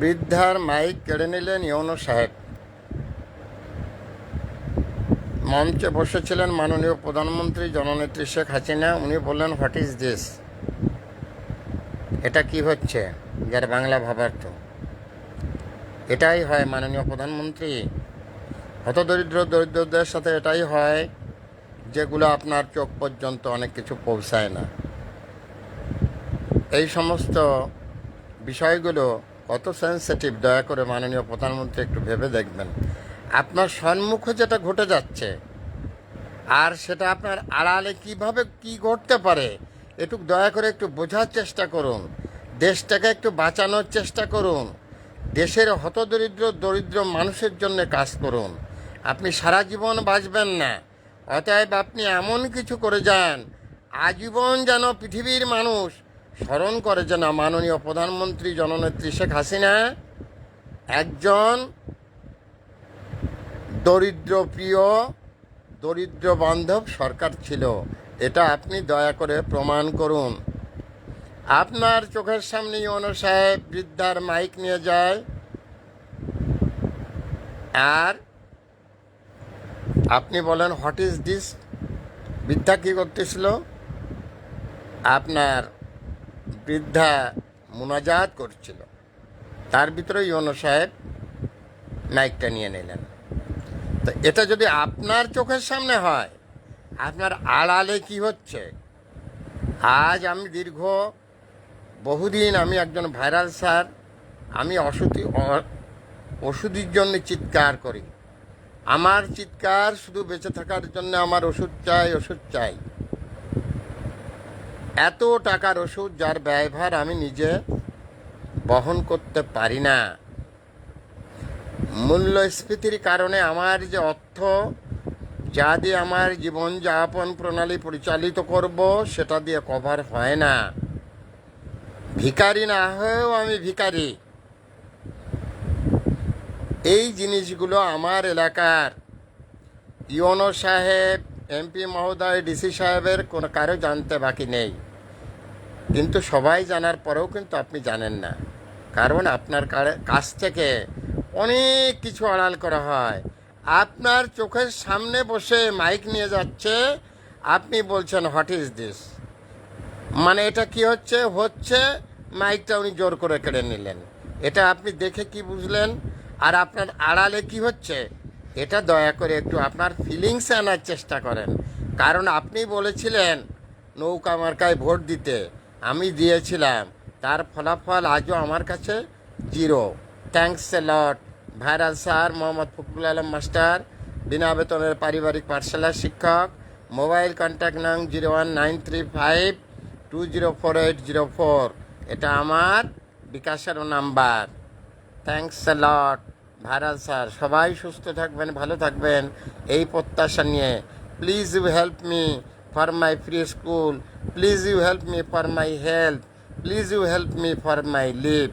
বৃদ্ধার মাইক কেড়ে নিলেন ইউনূস সাহেব। মঞ্চে বসেছিলেন মাননীয় প্রধানমন্ত্রী জননেত্রী শেখ হাসিনা। উনি বললেন, হোয়াট ইজ দিস? এটা কি হচ্ছে? যার বাংলা ভাবার্থ, এটাই হয় মাননীয় প্রধানমন্ত্রী? দরিদ্রদের সাথে এটাই হয়, যেগুলো আপনার চোখ পর্যন্ত অনেক কিছু পৌঁছায় না। এই সমস্ত বিষয়গুলো কত সেন্সিটিভ, দয়া করে মাননীয় প্রধানমন্ত্রী একটু ভেবে দেখবেন। আপনার সম্মুখে যেটা ঘটে যাচ্ছে, আর সেটা আপনার আড়ালে কিভাবে কি ঘটতে পারে, একটু দয়া করে একটু বোঝার চেষ্টা করুন। দেশটাকে একটু বাঁচানোর চেষ্টা করুন। দেশের দরিদ্র মানুষের জন্য কাজ করুন। আপনি সারা জীবন বাঁচবেন না, অতএব আপনি এমন কিছু করে যান আজীবন যেন পৃথিবীর মানুষ স্মরণ করে যে না, মাননীয় প্রধানমন্ত্রী জননেত্রী শেখ হাসিনা একজন দরিদ্র বান্ধব সরকার ছিল। এটা আপনি দয়া করে প্রমাণ করুন। আপনার চোখের সামনে ইউনূস সাহেব বৃদ্ধার মাইক নিয়ে যায়, আর আপনি বলেন, হোয়াট ইজ দিস? বৃদ্ধা কী করতেছিল? আপনার বৃদ্ধা মুনাজাত করছিল, তার ভিতরে ইউনূস সাহেব মাইকটা নিয়ে নিলেন। তো এটা যদি আপনার চোখের সামনে হয়, আপনার আড়ালে কি হচ্ছে? আজ আমি বহুদিন আমি একজন ভাইরাল স্যার। আমি ওষুধের জন্য চিৎকার করি। আমার চিৎকার শুধু বেঁচে থাকার জন্য, আমার ওষুধ চাই। এত টাকার ওষুধ যার ব্যয়ভার আমি নিজে বহন করতে পারি না। মূল্যস্ফীতির কারণে আমার যে অর্থ, যা দিয়ে আমার জীবনযাপন প্রণালী পরিচালিত করব, সেটা দিয়ে কভার হয় না। ভিখারি না হয়েও আমি ভিখারি। এই জিনিসগুলো আমার এলাকার ইউনূস সাহেব, এমপি মহোদয়, ডিসি সাহেবের কারো জানতে বাকি নেই। কিন্তু সবাই জানার পরেও কিন্তু আপনি জানেন না, কারণ আপনার কাছ থেকে অনেক কিছু আড়াল করা হয়। আপনার চোখের সামনে বসে মাইক নিয়ে যাচ্ছে, আপনি বলছেন হোয়াট ইজ দিস? মানে এটা কি হচ্ছে মাইকটা উনি জোর করে কেড়ে নিলেন। এটা আপনি দেখে কি বুঝলেন? আর আপনার আড়ালে কি হচ্ছে, এটা দয়া করে একটু আপনার ফিলিংসে আনার চেষ্টা করেন। কারণ আপনি বলেছিলেন নৌকা মার্কায় ভোট দিতে, আমি দিয়েছিলাম, তার ফলাফল আজও আমার কাছে zero. Thanks a lot. Viral sir Mohammad Fakhrul Alam master, বিনা বেতনের পারিবারিক পাঠশালার শিক্ষক। মোবাইল কন্ট্যাক্ট নং 01935204804। এটা আমার বিকাশের number. Thanks a lot viral sir. সবাই সুস্থ থাকবেন, ভালো থাকবেন, এই প্রত্যাশা নিয়ে। Please you help me for my free school, please you help me for my health, please you help me for my leave.